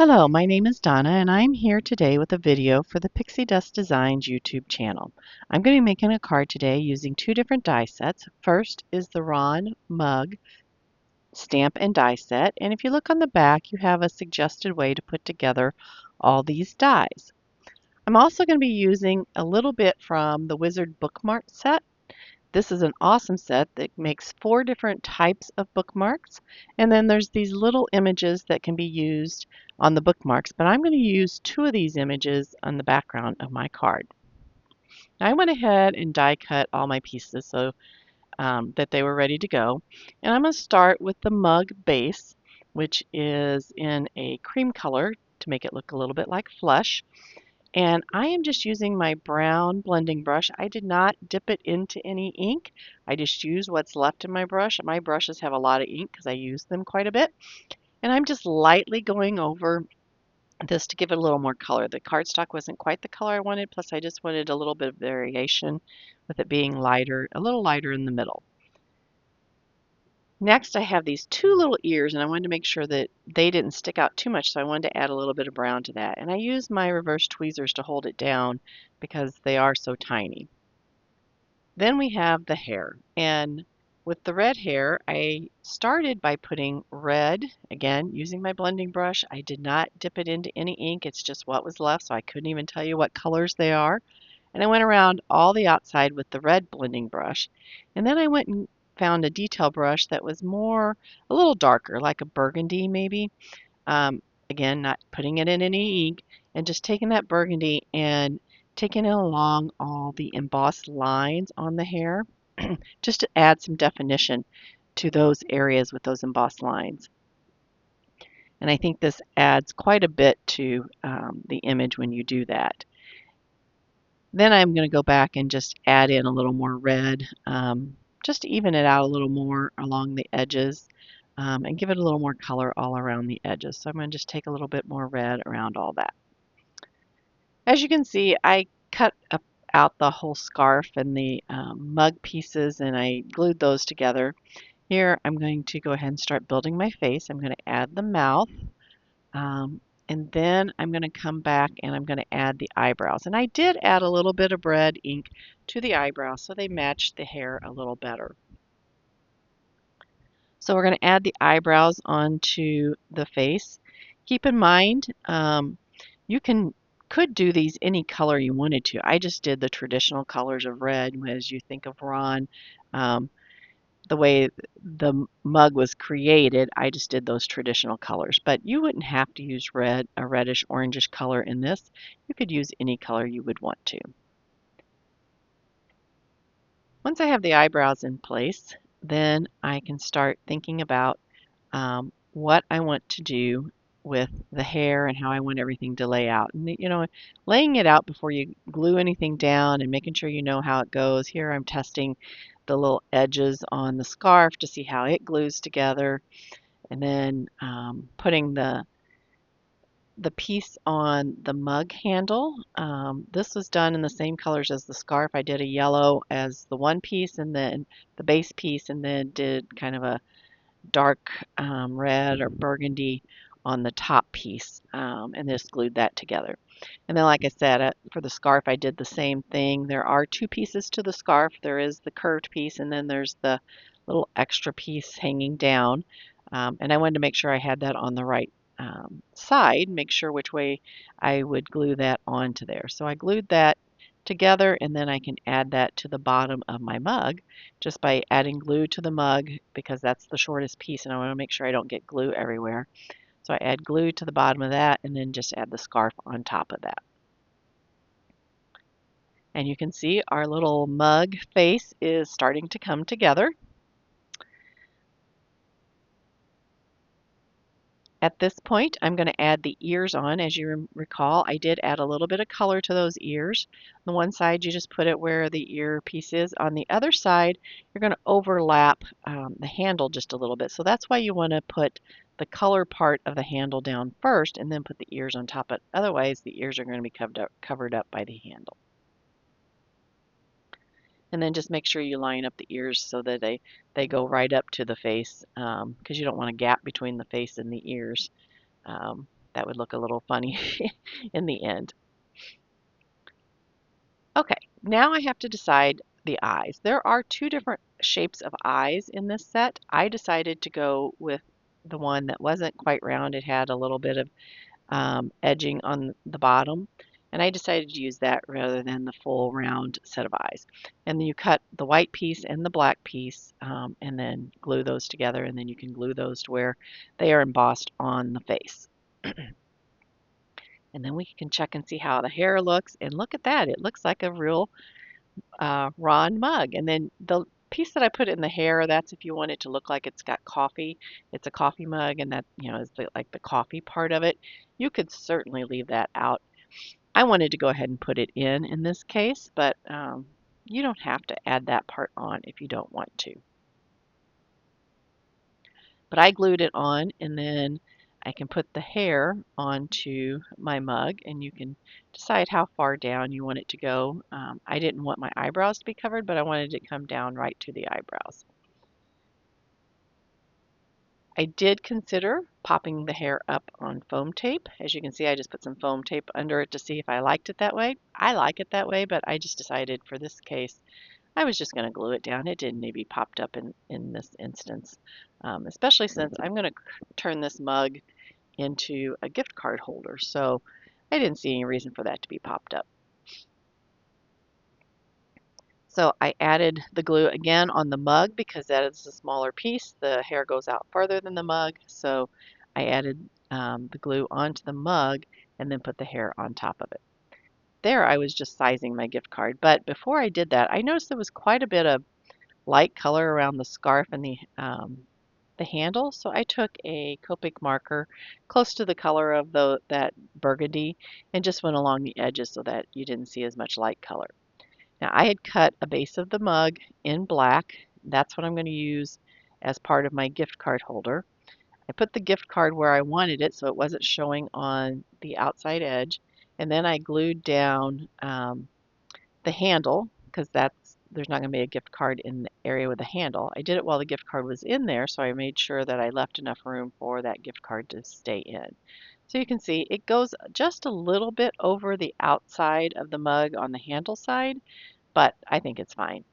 Hello, my name is Donna and I'm here today with a video for the Pixie Dust Designs YouTube channel. I'm going to be making a card today using two different die sets. First is the Ron Mug stamp and die set, and if you look on the back you have a suggested way to put together all these dies. I'm also going to be using a little bit from the Wizard bookmark set. This is an awesome set that makes 4 different types of bookmarks, and then there's these little images that can be used on the bookmarks, but I'm going to use 2 of these images on the background of my card. Now, I went ahead and die cut all my pieces so that they were ready to go, and I'm going to start with the mug base, which is in a cream color to make it look a little bit like flesh. And I am just using my brown blending brush. I did not dip it into any ink. I just use what's left in my brush. My brushes have a lot of ink because I use them quite a bit. And I'm just lightly going over this to give it a little more color. The cardstock wasn't quite the color I wanted, plus I just wanted a little bit of variation with it being lighter, a little lighter in the middle. Next, I have these 2 little ears, and I wanted to make sure that they didn't stick out too much, so I wanted to add a little bit of brown to that. And I used my reverse tweezers to hold it down because they are so tiny. Then we have the hair, and with the red hair, I started by putting red, again, using my blending brush. I did not dip it into any ink, it's just what was left, so I couldn't even tell you what colors they are. And I went around all the outside with the red blending brush. And then I went and found a detail brush that was more, a little darker, like a burgundy maybe. Again, not putting it in any ink, and just taking that burgundy and taking it along all the embossed lines on the hair, just to add some definition to those areas with those embossed lines. And I think this adds quite a bit to the image when you do that. Then I'm going to go back and just add in a little more red, just to even it out a little more along the edges, and give it a little more color all around the edges. So I'm going to just take a little bit more red around all that. As you can see, I cut out the whole scarf and the mug pieces, and I glued those together. Here I'm going to go ahead and start building my face. I'm going to add the mouth. And then I'm going to come back and I'm going to add the eyebrows. And I did add a little bit of red ink to the eyebrows so they matched the hair a little better. So we're going to add the eyebrows onto the face. Keep in mind, you could do these any color you wanted to. I just did the traditional colors of red as you think of Ron. The way the mug was created, I just did those traditional colors. But you wouldn't have to use red, a reddish orangish color in this. You could use any color you would want to. Once I have the eyebrows in place, then I can start thinking about what I want to do with the hair and how I want everything to lay out. And laying it out before you glue anything down and making sure you know how it goes. Here I'm testing the little edges on the scarf to see how it glues together, and then putting the piece on the mug handle. This was done in the same colors as the scarf. I did a yellow as the one piece and then the base piece, and then did kind of a dark red or burgundy on the top piece, and just glued that together. And then, like I said, for the scarf, I did the same thing. There are 2 pieces to the scarf. There is the curved piece, and then there's the little extra piece hanging down. And I wanted to make sure I had that on the right side, make sure which way I would glue that onto there. So I glued that together, and then I can add that to the bottom of my mug just by adding glue to the mug, because that's the shortest piece and I want to make sure I don't get glue everywhere. So I add glue to the bottom of that and then just add the scarf on top of that. And you can see our little mug face is starting to come together. At this point, I'm going to add the ears on. As you recall, I did add a little bit of color to those ears. On the one side, you just put it where the ear piece is. On the other side, you're going to overlap the handle just a little bit. So that's why you want to put the color part of the handle down first and then put the ears on top of it. Otherwise, the ears are going to be covered up by the handle. And then just make sure you line up the ears so that they go right up to the face, because you don't want a gap between the face and the ears. that would look a little funny in the end. Okay, now I have to decide the eyes. There are two different shapes of eyes in this set. I decided to go with the one that wasn't quite round. It had a little bit of edging on the bottom. And I decided to use that rather than the full round set of eyes. And then you cut the white piece and the black piece and then glue those together. And then you can glue those to where they are embossed on the face. And then we can check and see how the hair looks. And look at that. It looks like a real Ron mug. And then the piece that I put in the hair, that's if you want it to look like it's got coffee. It's a coffee mug, and that, is like the coffee part of it. You could certainly leave that out. I wanted to go ahead and put it in this case, but you don't have to add that part on if you don't want to. But I glued it on, and then I can put the hair onto my mug, and you can decide how far down you want it to go. I didn't want my eyebrows to be covered, but I wanted it to come down right to the eyebrows. I did consider popping the hair up on foam tape. As you can see, I just put some foam tape under it to see if I liked it that way. I like it that way, but I just decided for this case, I was just going to glue it down. It didn't need to be popped up in this instance, especially since I'm going to turn this mug into a gift card holder. So I didn't see any reason for that to be popped up. So I added the glue again on the mug because that is a smaller piece. The hair goes out farther than the mug. So I added the glue onto the mug and then put the hair on top of it. There I was just sizing my gift card. But before I did that, I noticed there was quite a bit of light color around the scarf and the handle. So I took a Copic marker close to the color of that burgundy and just went along the edges so that you didn't see as much light color. Now I had cut a base of the mug in black. That's what I'm going to use as part of my gift card holder. I put the gift card where I wanted it so it wasn't showing on the outside edge. And then I glued down the handle because there's not going to be a gift card in the area with the handle. I did it while the gift card was in there, so I made sure that I left enough room for that gift card to stay in. So you can see it goes just a little bit over the outside of the mug on the handle side, but I think it's fine.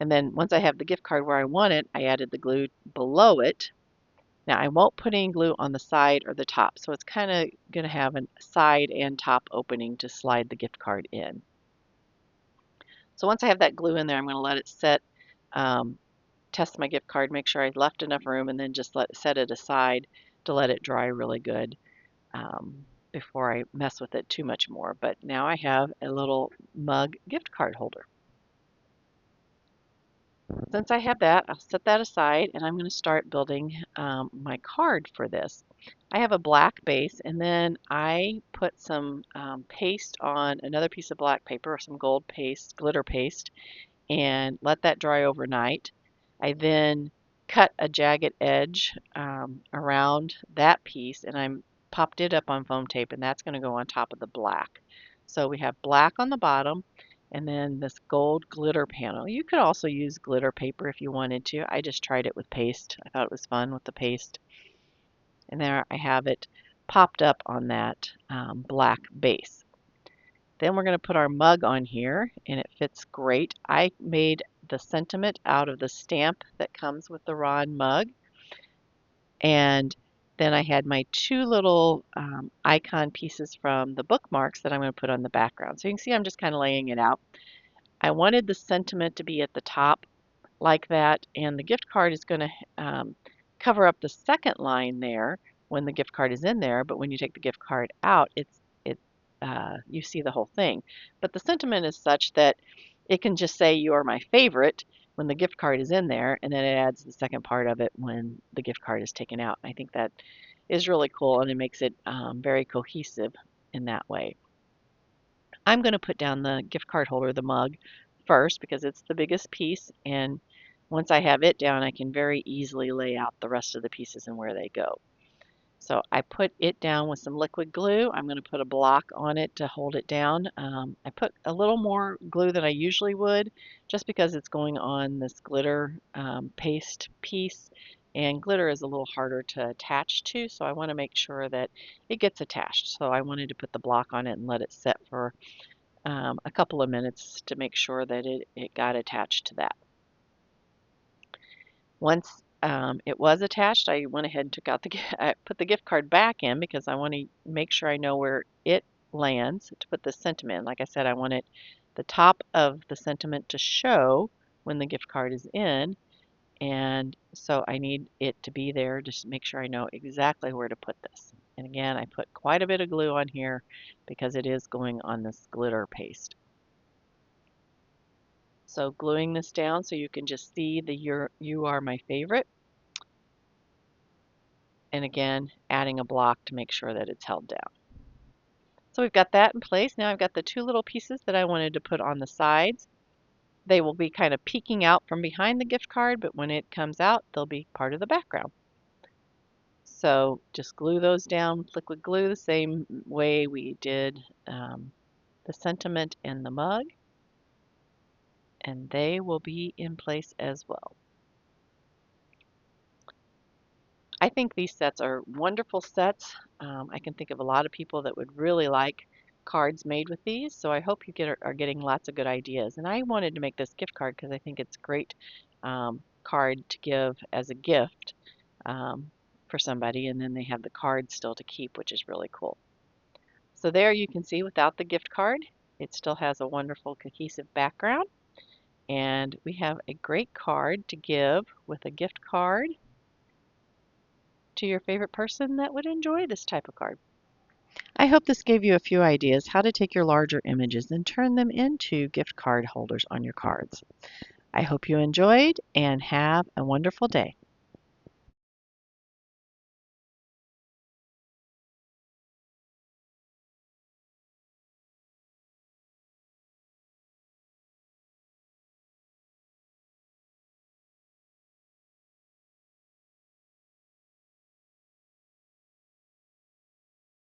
And then once I have the gift card where I want it, I added the glue below it. Now I won't put any glue on the side or the top, so it's kind of going to have a side and top opening to slide the gift card in. So once I have that glue in there, I'm going to let it set, test my gift card, make sure I left enough room, and then just set it aside to let it dry really good before I mess with it too much more. But now I have a little mug gift card holder. Since I have that, I'll set that aside and I'm going to start building my card for this. I have a black base and then I put some paste on another piece of black paper, some gold paste, glitter paste, and let that dry overnight. I then cut a jagged edge around that piece and I'm popped it up on foam tape and that's going to go on top of the black. So we have black on the bottom and then this gold glitter panel. You could also use glitter paper if you wanted to. I just tried it with paste. I thought it was fun with the paste. And there I have it popped up on that black base. Then we're going to put our mug on here and it fits great. I made the sentiment out of the stamp that comes with the Ron mug. And then I had my two little icon pieces from the bookmarks that I'm going to put on the background. So you can see I'm just kind of laying it out. I wanted the sentiment to be at the top like that, and the gift card is going to cover up the second line there when the gift card is in there, but when you take the gift card out, you see the whole thing. But the sentiment is such that it can just say you are my favorite when the gift card is in there, and then it adds the second part of it when the gift card is taken out. I think that is really cool, and it makes it very cohesive in that way. I'm going to put down the gift card holder, the mug, first because it's the biggest piece, and once I have it down, I can very easily lay out the rest of the pieces and where they go. So I put it down with some liquid glue. I'm going to put a block on it to hold it down. I put a little more glue than I usually would just because it's going on this glitter paste piece And glitter is a little harder to attach to, so I want to make sure that it gets attached. So I wanted to put the block on it and let it set for a couple of minutes to make sure that it got attached to that. Once it was attached, I went ahead and took out I put the gift card back in because I want to make sure I know where it lands to put the sentiment. Like I said, I wanted the top of the sentiment to show when the gift card is in, and so I need it to be there just to make sure I know exactly where to put this. And again, I put quite a bit of glue on here because it is going on this glitter paste. So gluing this down so you can just see the You Are My Favorite. And again, adding a block to make sure that it's held down. So we've got that in place. Now I've got the two little pieces that I wanted to put on the sides. They will be kind of peeking out from behind the gift card, but when it comes out, they'll be part of the background. So just glue those down with liquid glue the same way we did the sentiment and the mug, and they will be in place as well. I think these sets are wonderful sets. I can think of a lot of people that would really like cards made with these, so I hope you are getting lots of good ideas. And I wanted to make this gift card because I think it's a great card to give as a gift for somebody, and then they have the card still to keep, which is really cool. So there you can see without the gift card, it still has a wonderful cohesive background. And we have a great card to give with a gift card to your favorite person that would enjoy this type of card. I hope this gave you a few ideas how to take your larger images and turn them into gift card holders on your cards. I hope you enjoyed and have a wonderful day.